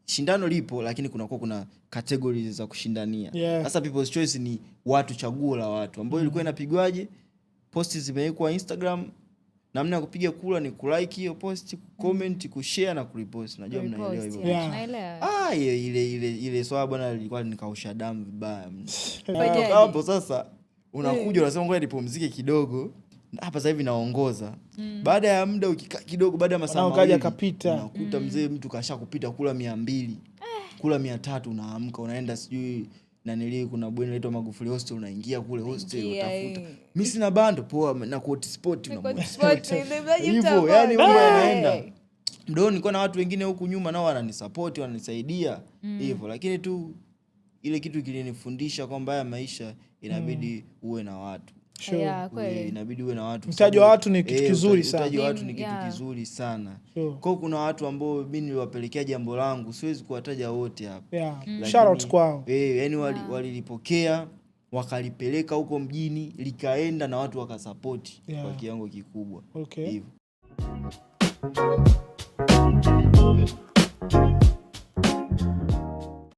shindano lipo, lakini kuna categories za kushindania. Sasa People's Choice ni watu, chaguo la watu ambao ilikuwa inapigwaje, posti zimewekwa Instagram, namna ya kupiga kura ni kulike hiyo post, comment, kushare na kurepost. Najua mnaelewa hivyo. Naelewa. Ile swala bwana ilikuwa nikausha damu vibaya. Hapo sasa unakuja unasema ngoja nipumzike kidogo. Hapa sasa hivi naongoza. Baada ya muda ukikaa kidogo, baada ya masaa mawili kapita, unakuta mzee mtu kasha kupita kula 200, kula 300, unaamka unaenda sijui nanili kuna bweni inaitwa Magufuli Hostel, unaingia kule hostel utafuta. Mimi sina bando, poa na hotspot hivyo, yani mambo yanaenda. Ndio nilikuwa na watu wengine huku nyuma nao wananisupport, wananisaidia hivyo, lakini tu ile kitu kilinifundisha kwamba haya maisha inabidi uwe na watu. Inabidi uwe na watu. Mtaji wa watu ni kitu kizuri sana. Mtaji wa watu ni kitu kizuri sana. Kwa kuna watu ambao mimi niliwapelekea jambo langu, siwezi kuwataja wote hapa. Shout out kwao. Yani walilipokea, wakalipeleka huko mjini, likaenda na watu wakasupport kwa kiwango kikubwa. Hivyo.